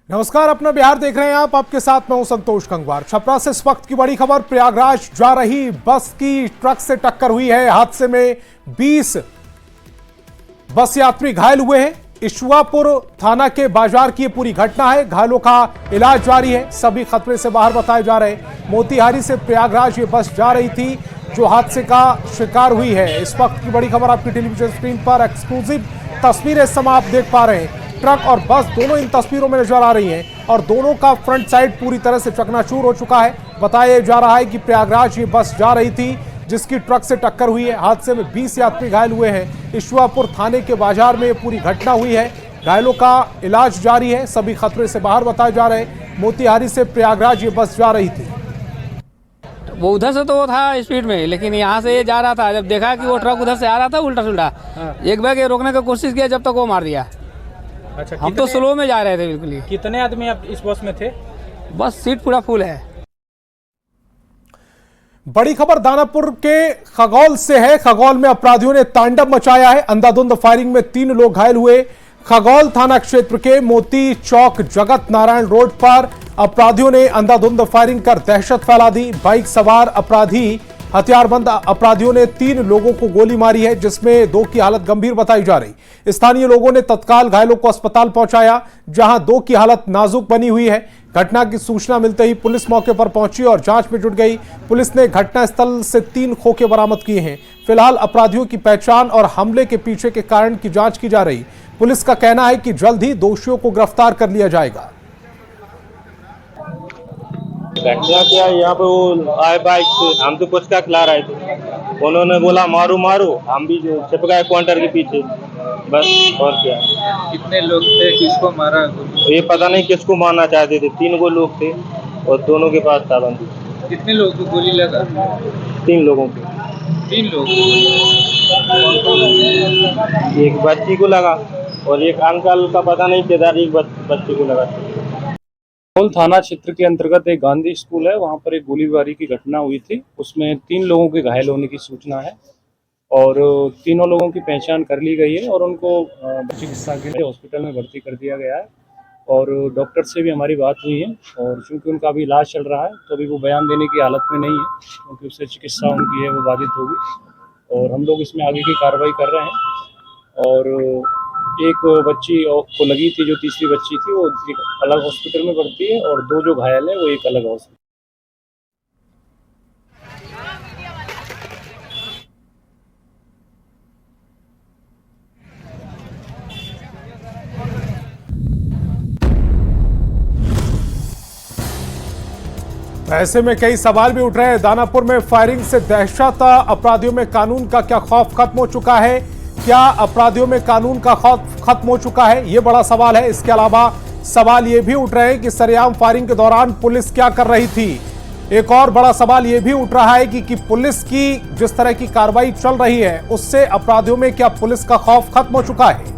नमस्कार, अपना बिहार देख रहे हैं आप। आपके साथ मैं हूं संतोष गंगवार। छपरा से इस वक्त की बड़ी खबर। प्रयागराज जा रही बस की ट्रक से टक्कर हुई है। हादसे में 20 बस यात्री घायल हुए हैं। इशुआपुर थाना के बाजार की पूरी घटना है। घायलों का इलाज जारी है। सभी खतरे से बाहर बताए जा रहे हैं। मोतिहारी से प्रयागराज ये बस जा रही थी जो हादसे का शिकार हुई है। इस वक्त की बड़ी खबर आपकी टेलीविजन स्क्रीन पर एक्सक्लूसिव तस्वीरें इस समय आप देख पा रहे हैं। ट्रक और बस दोनों इन तस्वीरों में नजर आ रही हैं और दोनों का फ्रंट साइड पूरी तरह से चकनाचूर हो चुका है। बताया जा रहा है कि प्रयागराज ये बस जा रही थी जिसकी ट्रक से टक्कर हुई है। हादसे में 20 यात्री घायल हुए हैं। इशुआपुर थाने के बाजार में ये पूरी घटना हुई है। घायलों का इलाज जारी है। सभी खतरे से बाहर बताए जा रहे हैं। मोतिहारी से प्रयागराज ये बस जा रही थी। वो उधर से तो वो था स्पीड में, लेकिन यहाँ से ये जा रहा था। जब देखा कि वो ट्रक उधर से आ रहा था उल्टा सुल्टा, एक बार के रोकने की कोशिश किया, जब तक वो मार दिया। अच्छा, हम तो स्लो में जा रहे थे बिल्कुल ही। कितने आदमी आप इस बस में थे? बस सीट पूरा फुल है। बड़ी खबर दानापुर के खगौल से है। खगौल में अपराधियों ने तांडव मचाया है। अंधाधुंध फायरिंग में 3 लोग घायल हुए। खगौल थाना क्षेत्र के मोती चौक जगत नारायण रोड पर अपराधियों ने अंधाधुंध फायरिंग कर दहशत फैला दी। बाइक सवार अपराधी हथियारबंद अपराधियों ने 3 लोगों को गोली मारी है, जिसमें 2 की हालत गंभीर बताई जा रही। स्थानीय लोगों ने तत्काल घायलों को अस्पताल पहुंचाया, जहां 2 की हालत नाजुक बनी हुई है। घटना की सूचना मिलते ही पुलिस मौके पर पहुंची और जांच में जुट गई। पुलिस ने घटनास्थल से 3 खोखे बरामद किए हैं। फिलहाल अपराधियों की पहचान और हमले के पीछे के कारण की जांच की जा रही। पुलिस का कहना है कि जल्द ही दोषियों को गिरफ्तार कर लिया जाएगा। घटना क्या, यहाँ पे वो आए बाइक से, हम तो पुचका खिला रहे थे। उन्होंने बोला मारो मारो, हम भी जो छिप गए काउंटर के पीछे, बस। और क्या। कितने लोग थे, किसको मारा? ये पता नहीं किसको मारना चाहते थे। 3 गो लोग थे और दोनों के पास था बंदूक। कितने लोग को गोली लगा? 3 लोगों को। 3 लोग। एक बच्ची को लगा और एक अंकल का पता नहीं किधर, एक बच्चे को लगा। खगौल थाना क्षेत्र के अंतर्गत एक गांधी स्कूल है, वहां पर एक गोलीबारी की घटना हुई थी। उसमें 3 लोगों के घायल होने की सूचना है और तीनों लोगों की पहचान कर ली गई है और उनको चिकित्सा के लिए हॉस्पिटल में भर्ती कर दिया गया है। और डॉक्टर से भी हमारी बात हुई है और चूंकि उनका अभी इलाज चल रहा है तो अभी वो बयान देने की हालत में नहीं है, क्योंकि उससे चिकित्सा उनकी है वो बाधित होगी और हम लोग इसमें आगे की कार्रवाई कर रहे हैं। और एक बच्ची को लगी थी, जो तीसरी बच्ची थी, वो एक अलग हॉस्पिटल में भर्ती है और 2 जो घायल है वो एक अलग हॉस्पिटल। ऐसे में कई सवाल भी उठ रहे हैं। दानापुर में फायरिंग से दहशत, अपराधियों में कानून का क्या खौफ खत्म हो चुका है? क्या अपराधियों में कानून का खौफ खत्म हो चुका है? यह बड़ा सवाल है। इसके अलावा सवाल यह भी उठ रहे हैं कि सरेआम फायरिंग के दौरान पुलिस क्या कर रही थी। एक और बड़ा सवाल यह भी उठ रहा है कि पुलिस की जिस तरह की कार्रवाई चल रही है उससे अपराधियों में क्या पुलिस का खौफ खत्म हो चुका है?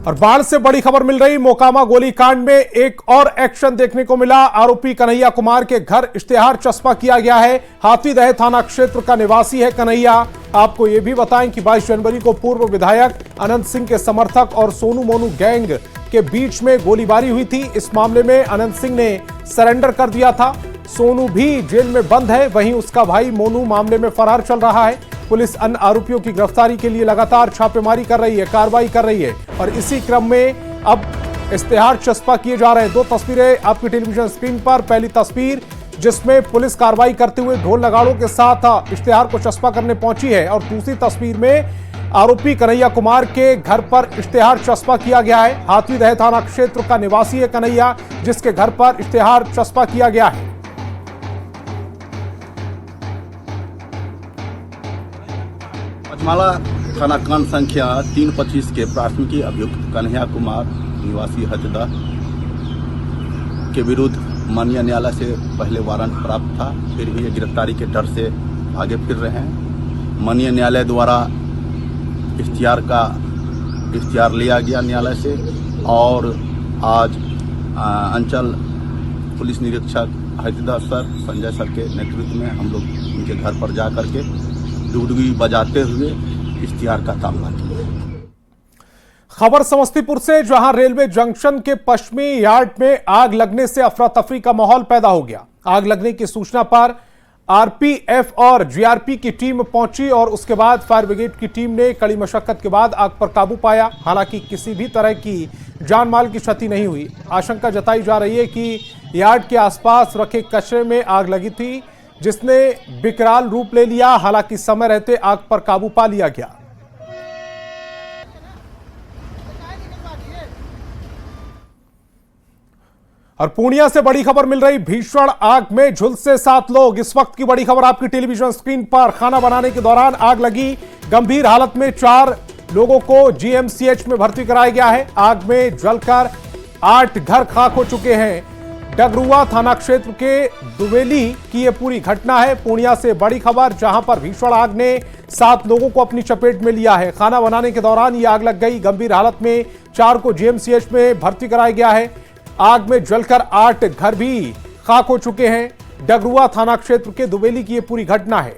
और बाढ़ से बड़ी खबर मिल रही। मोकामा गोलीकांड में एक और एक्शन देखने को मिला। आरोपी कन्हैया कुमार के घर इश्तेहार चस्पा किया गया है। हाथीदह थाना क्षेत्र का निवासी है कन्हैया। आपको यह भी बताएं कि 22 जनवरी को पूर्व विधायक अनंत सिंह के समर्थक और सोनू मोनू गैंग के बीच में गोलीबारी हुई थी। इस मामले में अनंत सिंह ने सरेंडर कर दिया था। सोनू भी जेल में बंद है, वहीं उसका भाई मोनू मामले में फरार चल रहा है। पुलिस अन्य आरोपियों की गिरफ्तारी के लिए लगातार छापेमारी कर रही है, कार्रवाई कर रही है और इसी क्रम में अब इश्तेहार चस्पा किए जा रहे हैं। 2 तस्वीरें आपकी टेलीविजन स्क्रीन पर। पहली तस्वीर जिसमें पुलिस कार्रवाई करते हुए ढोल नगाड़ों के साथ इश्तेहार को चस्पा करने पहुंची है और दूसरी तस्वीर में आरोपी कन्हैया कुमार के घर पर इश्तेहार चस्पा किया गया है। हाथीदह थाना क्षेत्र का निवासी है कन्हैया, जिसके घर पर इश्तेहार चस्पा किया गया है। पचमाला थाना कांड संख्या 325 के प्राथमिकी अभियुक्त कन्हैया कुमार निवासी हथदा के विरुद्ध माननीय न्यायालय से पहले वारंट प्राप्त था, फिर भी ये गिरफ्तारी के डर से आगे फिर रहे हैं। माननीय न्यायालय द्वारा इख्तियार लिया गया न्यायालय से और आज अंचल पुलिस निरीक्षक हथदा सर संजय सर के नेतृत्व में हम लोग उनके घर पर जा करके डुगडुगी बजाते हुए इश्तिहार का तामला किया। खबर समस्तीपुर से, जहां रेलवे जंक्शन के पश्चिमी यार्ड में आग लगने से अफरा तफरी का माहौल पैदा हो गया। आग लगने की सूचना पर आरपीएफ और जीआरपी की टीम पहुंची और उसके बाद फायर ब्रिगेड की टीम ने कड़ी मशक्कत के बाद आग पर काबू पाया। हालांकि किसी भी तरह की जान माल की क्षति नहीं हुई। आशंका जताई जा रही है कि यार्ड के आसपास रखे कचरे में आग लगी थी, जिसने विकराल रूप ले लिया। हालांकि समय रहते आग पर काबू पा लिया गया। और पूर्णिया से बड़ी खबर मिल रही, भीषण आग में झुलसे 7 लोग। इस वक्त की बड़ी खबर आपकी टेलीविजन स्क्रीन पर। खाना बनाने के दौरान आग लगी, गंभीर हालत में 4 लोगों को जीएमसीएच में भर्ती कराया गया है। आग में जलकर 8 घर खाक हो चुके हैं। डगरुआ थाना क्षेत्र के दुवेली की यह पूरी घटना है। पूर्णिया से बड़ी खबर, जहां पर भीषण आग ने 7 लोगों को अपनी चपेट में लिया है। खाना बनाने के दौरान यह आग लग गई। गंभीर हालत में 4 को जीएमसीएच में भर्ती कराया गया है। आग में जलकर 8 घर भी खाक हो चुके हैं। डगरुआ थाना क्षेत्र के दुवेली की यह पूरी घटना है।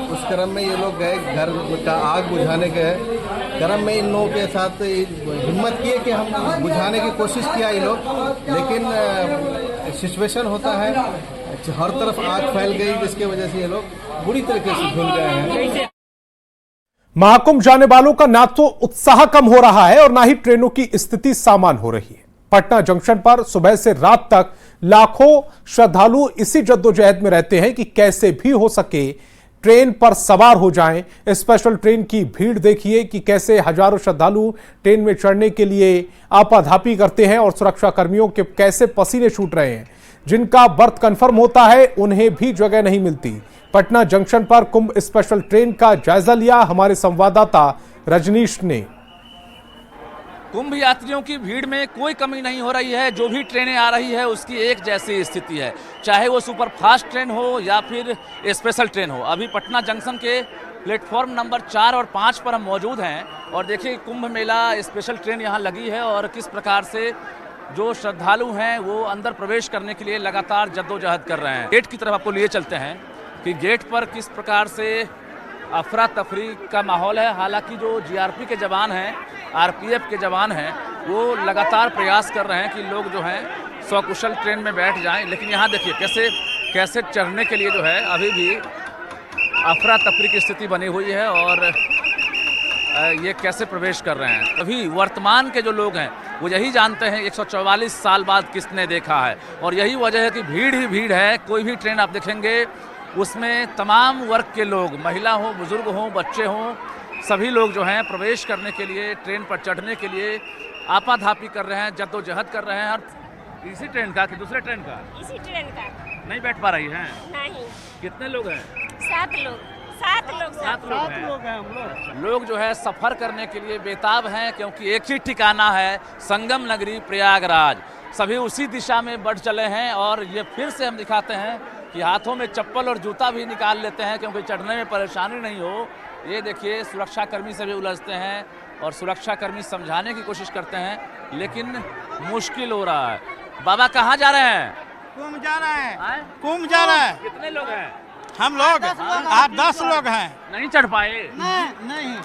उस क्रम में ये लोग गए, घर का आग बुझाने गए। क्रम में इन लोगों के साथ हिम्मत किए कि हम बुझाने की कोशिश किया ये लोग, लेकिन सिचुएशन होता है, हर तरफ आग फैल गई, जिसकी वजह से ये लोग बुरी तरीके से झुल गए हैं। महाकुंभ जाने वालों का ना तो उत्साह कम हो रहा है और ना ही ट्रेनों की स्थिति सामान्य हो रही है। पटना जंक्शन पर सुबह से रात तक लाखों श्रद्धालु इसी जद्दोजहद में रहते हैं कि कैसे भी हो सके ट्रेन पर सवार हो जाएं। स्पेशल ट्रेन की भीड़ देखिए कि कैसे हजारों श्रद्धालु ट्रेन में चढ़ने के लिए आपाधापी करते हैं और सुरक्षा कर्मियों के कैसे पसीने छूट रहे हैं। जिनका बर्थ कंफर्म होता है उन्हें भी जगह नहीं मिलती। पटना जंक्शन पर कुंभ स्पेशल ट्रेन का जायजा लिया हमारे संवाददाता रजनीश ने। कुंभ यात्रियों की भीड़ में कोई कमी नहीं हो रही है। जो भी ट्रेनें आ रही है उसकी एक जैसी स्थिति है, चाहे वो सुपर फास्ट ट्रेन हो या फिर स्पेशल ट्रेन हो। अभी पटना जंक्शन के प्लेटफॉर्म नंबर 4 और 5 पर हम मौजूद हैं और देखिए कुंभ मेला स्पेशल ट्रेन यहाँ लगी है और किस प्रकार से जो श्रद्धालु हैं वो अंदर प्रवेश करने के लिए लगातार जद्दोजहद कर रहे हैं। गेट की तरफ आपको लिए चलते हैं कि गेट पर किस प्रकार से अफरा तफरी का माहौल है। हालांकि जो जीआरपी के जवान हैं, आरपीएफ के जवान हैं, वो लगातार प्रयास कर रहे हैं कि लोग जो हैं सकुशल ट्रेन में बैठ जाएं। लेकिन यहाँ देखिए कैसे चढ़ने के लिए जो है अभी भी अफरा तफरी की स्थिति बनी हुई है और ये कैसे प्रवेश कर रहे हैं। अभी वर्तमान के जो लोग हैं वो यही जानते हैं 144 साल बाद किसने देखा है और यही वजह है कि भीड़ ही भीड़ है। कोई भी ट्रेन आप देखेंगे उसमें तमाम वर्ग के लोग, महिला हो, बुजुर्ग हो, बच्चे हों, सभी लोग जो हैं प्रवेश करने के लिए, ट्रेन पर चढ़ने के लिए आपाधापी कर रहे हैं, जद्दोजहद कर रहे हैं। और इसी ट्रेन का कि दूसरे ट्रेन का? इसी ट्रेन का। नहीं बैठ पा रही हैं? नहीं। कितने लोग हैं? 7 लोग। 7 लोग हैं। लोग जो है सफर करने के लिए बेताब हैं क्योंकि एक ही ठिकाना है, संगम नगरी प्रयागराज। सभी उसी दिशा में बढ़ चले हैं और ये फिर से हम दिखाते हैं कि हाथों में चप्पल और जूता भी निकाल लेते हैं क्योंकि चढ़ने में परेशानी नहीं हो। ये देखिए सुरक्षाकर्मी से भी उलझते हैं और सुरक्षाकर्मी समझाने की कोशिश करते हैं, लेकिन मुश्किल हो रहा है। बाबा कहाँ जा रहे हैं? कुंभ जा रहे हैं। कुंभ जा रहे हैं। कितने लोग हैं? हम लोग 10 लोग हैं। नहीं चढ़ पाए? नहीं।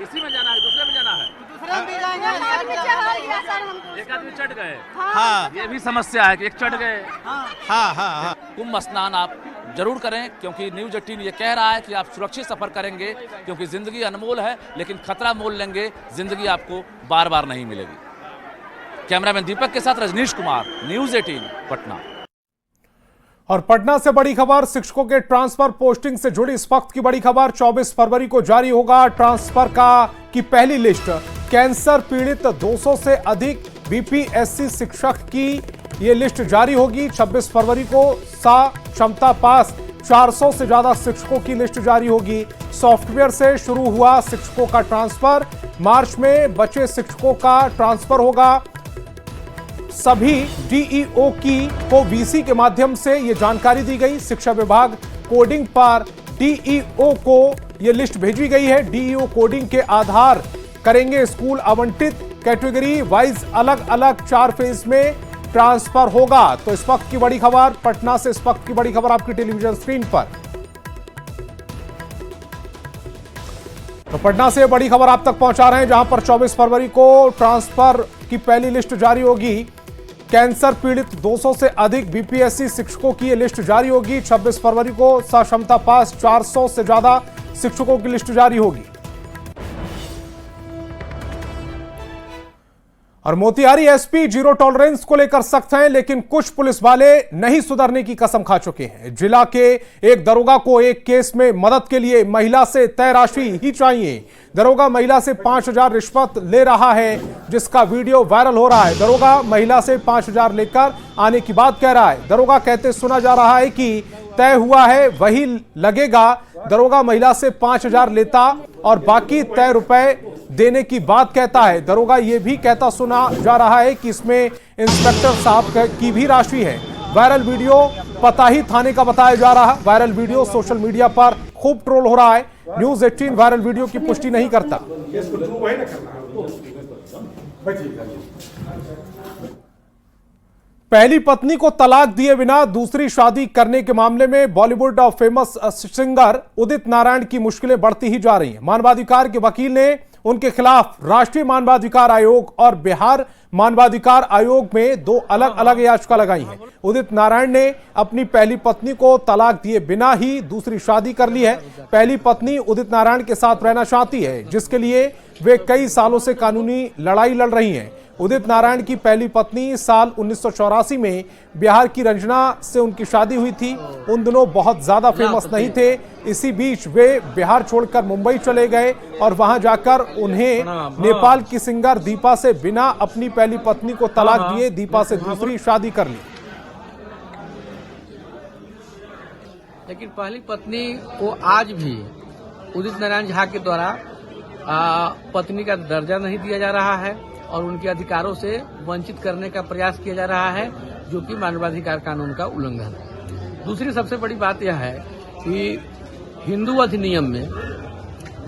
इसी में जाना है, दूसरे में जाना है? एक आदमी चढ़ गए। हाँ, ये भी समस्या है कि एक चढ़ गए। हाँ। कुंभ स्नान आप जरूर करें क्योंकि न्यूज 18 ये कह रहा है कि आप सुरक्षित सफर करेंगे क्योंकि जिंदगी अनमोल है, लेकिन खतरा मोल लेंगे जिंदगी आपको बार बार नहीं मिलेगी। कैमरामैन दीपक के साथ रजनीश कुमार, न्यूज 18 पटना। और पटना से बड़ी खबर, शिक्षकों के ट्रांसफर पोस्टिंग से जुड़ी इस वक्त की बड़ी खबर। 24 फरवरी को जारी होगा ट्रांसफर की पहली लिस्ट। कैंसर पीड़ित 200 से अधिक बीपीएससी शिक्षक की ये लिस्ट जारी होगी। 26 फरवरी को क्षमता पास 400 से ज्यादा शिक्षकों की लिस्ट जारी होगी। सॉफ्टवेयर से शुरू हुआ शिक्षकों का ट्रांसफर, मार्च में बचे शिक्षकों का ट्रांसफर होगा। सभी डीईओ को वीसी के माध्यम से यह जानकारी दी गई। शिक्षा विभाग कोडिंग पर डीईओ को यह लिस्ट भेजी गई है। डीईओ कोडिंग के आधार करेंगे स्कूल आवंटित, कैटेगरी वाइज अलग अलग 4 फेज में ट्रांसफर होगा। तो इस वक्त की बड़ी खबर पटना से, इस वक्त की बड़ी खबर आपकी टेलीविजन स्क्रीन पर। तो पटना से बड़ी खबर आप तक पहुंचा रहे हैं, जहां पर 24 फरवरी को ट्रांसफर की पहली लिस्ट जारी होगी। कैंसर पीड़ित 200 से अधिक बीपीएससी शिक्षकों की ये लिस्ट जारी होगी। 26 फरवरी को सक्षमता पास 400 से ज्यादा शिक्षकों की लिस्ट जारी होगी। और मोतिहारी एसपी जीरो टॉलरेंस को लेकर सख्त हैं, लेकिन कुछ पुलिस वाले नहीं सुधरने की कसम खा चुके हैं। जिला के एक दरोगा को एक केस में मदद के लिए महिला से तय राशि ही चाहिए। दरोगा महिला से 5000 रिश्वत ले रहा है, जिसका वीडियो वायरल हो रहा है। दरोगा महिला से 5000 लेकर आने की बात कह रहा है। दरोगा कहते सुना जा रहा है कि तय हुआ है वही लगेगा। दरोगा महिला से 5000 लेता और बाकी तय रुपए देने की बात कहता है। दरोगा यह भी कहता सुना जा रहा है कि इसमें इंस्पेक्टर साहब की भी राशि है। वायरल वीडियो पताही थाने का बताया जा रहा है। वायरल वीडियो सोशल मीडिया पर खूब ट्रोल हो रहा है। न्यूज़ 18 वायरल वीडियो की पुष्टि नहीं करता। पहली पत्नी को तलाक दिए बिना दूसरी शादी करने के मामले में बॉलीवुड और फेमस सिंगर उदित नारायण की मुश्किलें बढ़ती ही जा रही हैं। मानवाधिकार के वकील ने उनके खिलाफ राष्ट्रीय मानवाधिकार आयोग और बिहार मानवाधिकार आयोग में दो अलग अलग याचिका लगाई हैं। उदित नारायण ने अपनी पहली पत्नी को तलाक दिए बिना ही दूसरी शादी कर ली है। पहली पत्नी उदित नारायण के साथ रहना चाहती है, जिसके लिए वे कई सालों से कानूनी लड़ाई लड़ रही हैं। उदित नारायण की पहली पत्नी साल 1984 में बिहार की रंजना से उनकी शादी हुई थी। उन दिनों बहुत ज्यादा फेमस नहीं थे। इसी बीच वे बिहार छोड़कर मुंबई चले गए और वहां जाकर उन्हें नेपाल की सिंगर दीपा से बिना अपनी पहली पत्नी को तलाक दिए दीपा से दूसरी शादी कर ली। लेकिन पहली पत्नी को आज भी उदित नारायण झा के द्वारा पत्नी का दर्जा नहीं दिया जा रहा है और उनके अधिकारों से वंचित करने का प्रयास किया जा रहा है, जो कि मानवाधिकार कानून का उल्लंघन है। दूसरी सबसे बड़ी बात यह है कि हिंदू अधिनियम में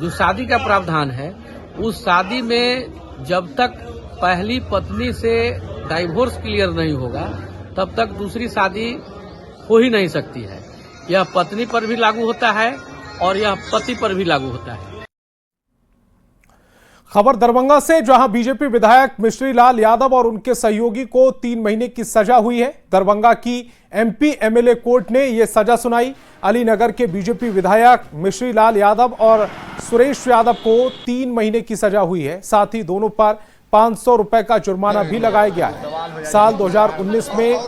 जो शादी का प्रावधान है, उस शादी में जब तक पहली पत्नी से डाइवोर्स क्लियर नहीं होगा तब तक दूसरी शादी हो ही नहीं सकती है। यह पत्नी पर भी लागू होता है और यह पति पर भी लागू होता है। खबर दरभंगा से, जहां बीजेपी विधायक मिश्री लाल यादव और उनके सहयोगी को 3 महीने की सजा हुई है। दरभंगा की एमपी एमएलए कोर्ट ने यह सजा सुनाई। अलीनगर के बीजेपी विधायक मिश्री लाल यादव और सुरेश यादव को 3 महीने की सजा हुई है। साथ ही दोनों पर 500 रुपए का जुर्माना भी लगाया गया है। साल 2019 में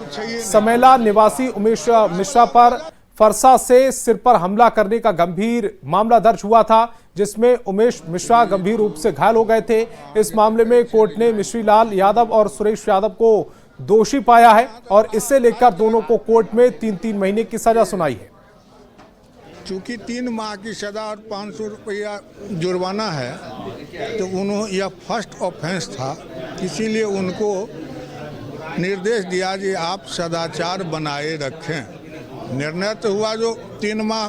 समेला निवासी उमेश मिश्रा पर फरसा से सिर पर हमला करने का गंभीर मामला दर्ज हुआ था, जिसमें उमेश मिश्रा गंभीर रूप से घायल हो गए थे। इस मामले में कोर्ट ने मिश्री लाल यादव और सुरेश यादव को दोषी पाया है और इसे लेकर दोनों को कोर्ट में 3-3 महीने की सजा सुनाई है। चूंकि 3 माह की सजा और 500 रुपया जुर्माना है, तो उन्होंने यह फर्स्ट ऑफेंस था, इसीलिए उनको निर्देश दिया कि आप सदाचार बनाए रखें। निर्णय तो हुआ जो 3 माह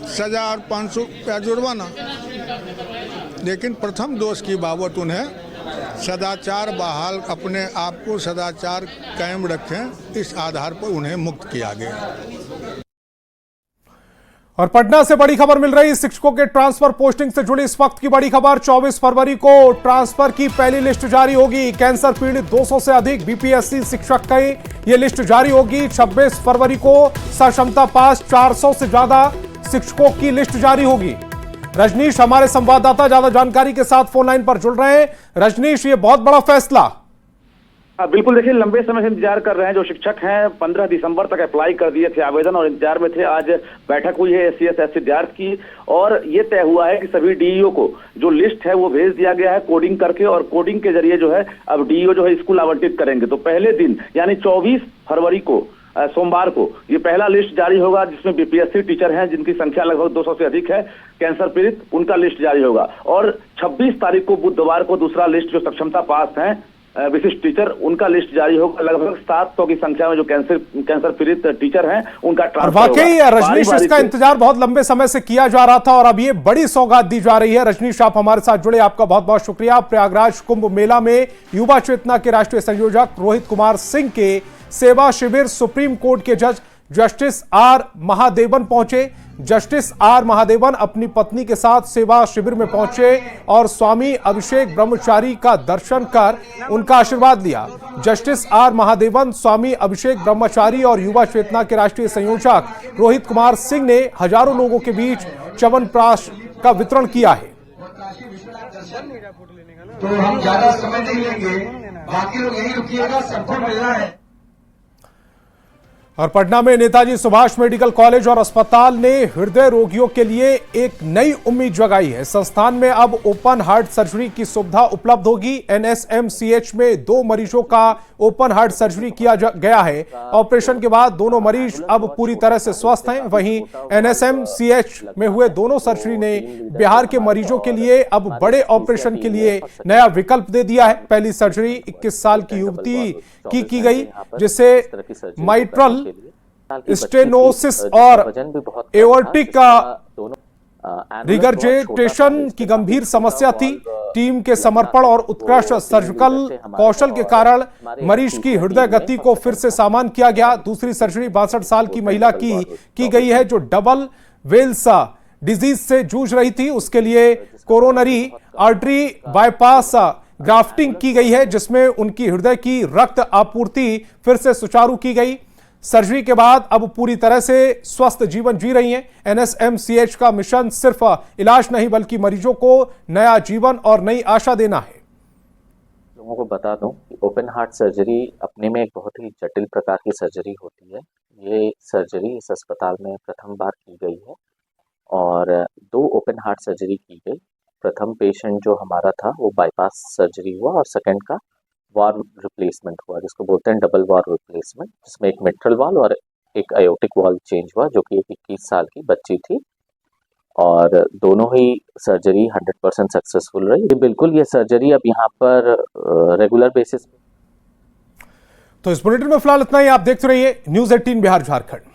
सजा और 500 रुपया जुर्माना, लेकिन प्रथम दोष की बाबत उन्हें सदाचार बहाल, अपने आप को सदाचार कायम रखें, इस आधार पर उन्हें मुक्त किया गया। और पटना से बड़ी खबर मिल रही, शिक्षकों के ट्रांसफर पोस्टिंग से जुड़ी इस वक्त की बड़ी खबर। 24 फरवरी को ट्रांसफर की पहली लिस्ट जारी होगी। कैंसर पीड़ित 200 से अधिक बीपीएससी शिक्षक की ये लिस्ट जारी होगी। 26 फरवरी को सक्षमता पास 400 से ज्यादा शिक्षकों की लिस्ट जारी होगी। रजनीश हमारे संवाददाता ज्यादा जानकारी के साथ फोन लाइन पर जुड़ रहे हैं। रजनीश, ये बहुत बड़ा फैसला। बिल्कुल, देखिए लंबे समय से इंतजार कर रहे हैं जो शिक्षक हैं। 15 दिसंबर तक अप्लाई कर दिए थे आवेदन और इंतजार में थे। आज बैठक हुई है SC/ST विद्यार्थी की और ये तय हुआ है कि सभी DEO को जो लिस्ट है वो भेज दिया गया है कोडिंग करके, और कोडिंग के जरिए जो है अब DEO जो है स्कूल आवंटित करेंगे। तो पहले दिन यानी 24 फरवरी को सोमवार को ये पहला लिस्ट जारी होगा, जिसमें बीपीएससी टीचर हैं जिनकी संख्या लगभग 200 से अधिक है। कैंसर पीड़ित उनका लिस्ट जारी होगा और 26 तारीख को बुधवार को दूसरा लिस्ट जो सक्षमता पास है विशिष्ट टीचर, उनका लिस्ट जारी होगा। लगभग 700 की संख्या में जो कैंसर पीड़ित टीचर हैं उनका ट्रांसफर होगा। वाकई रजनीश, इसका इंतजार बहुत लंबे समय से किया जा रहा था और अब ये बड़ी सौगात दी जा रही है। रजनीश, आप हमारे साथ जुड़े, आपका बहुत बहुत शुक्रिया। प्रयागराज कुंभ मेला में युवा चेतना के राष्ट्रीय संयोजक रोहित कुमार सिंह के सेवा शिविर सुप्रीम कोर्ट के जज जस्टिस R महादेवन पहुंचे। जस्टिस आर महादेवन अपनी पत्नी के साथ सेवा शिविर में पहुंचे और स्वामी अभिषेक ब्रह्मचारी का दर्शन कर उनका आशीर्वाद लिया। जस्टिस आर महादेवन, स्वामी अभिषेक ब्रह्मचारी और युवा चेतना के राष्ट्रीय संयोजक रोहित कुमार सिंह ने हजारों लोगों के बीच च्यवनप्राश का वितरण किया है। तो हम ज्यादा समय नहीं लेंगे, बाकी लोग यही रुकिएगा, सबको मिलना है। और पटना में नेताजी सुभाष मेडिकल कॉलेज और अस्पताल ने हृदय रोगियों के लिए एक नई उम्मीद जगाई है। संस्थान में अब ओपन हार्ट सर्जरी की सुविधा उपलब्ध होगी। एनएसएमसीएच में 2 मरीजों का ओपन हार्ट सर्जरी किया गया है। ऑपरेशन के बाद दोनों मरीज अब पूरी तरह से स्वस्थ हैं। वहीं एनएसएमसीएच में हुए दोनों सर्जरी ने बिहार के मरीजों के लिए अब बड़े ऑपरेशन के लिए नया विकल्प दे दिया है। पहली सर्जरी 21 साल की युवती की गई, जिसे माइट्रल स्टेनोसिस और एओर्टिक का रिगर्जेटेशन की गंभीर समस्या थी। टीम के समर्पण और उत्कृष्ट सर्जिकल कौशल के कारण मरीज की हृदय गति को फिर से सामान्य किया गया। दूसरी सर्जरी 62 साल की महिला की गई है जो डबल वेल्स डिजीज से जूझ रही थी। उसके लिए कोरोनरी आर्टरी बाईपास ग्राफ्टिंग की गई है, जिसमें उनकी हृदय की रक्त आपूर्ति फिर से सुचारू की गई। सर्जरी के बाद अब पूरी तरह से स्वस्थ जीवन जी रही हैं। एनएसएमसीएच का मिशन सिर्फ इलाज नहीं बल्कि मरीजों को नया जीवन और नई आशा देना है। लोगों को बता दूं कि ओपन हार्ट सर्जरी अपने में एक बहुत ही जटिल प्रकार की सर्जरी होती है। ये सर्जरी इस अस्पताल में प्रथम बार की गई है और 2 ओपन हार्ट सर्जरी की गई। प्रथम पेशेंट जो हमारा था वो बाईपास सर्जरी हुआ और सेकंड का वाल्व रिप्लेसमेंट हुआ, जिसको बोलते हैं डबल वाल्व रिप्लेसमेंट, जिसमें एक मिट्रल वाल्व और एक अयोटिक वाल्व चेंज हुआ, जो कि एक 21 साल की बच्ची थी और दोनों ही सर्जरी 100% सक्सेसफुल रही। बिल्कुल ये सर्जरी अब यहाँ पर रेगुलर बेसिस। तो इस बुलेटिन में फिलहाल इतना ही। आप देखते रहिए न्यूज़ 18 बिहार झारखंड।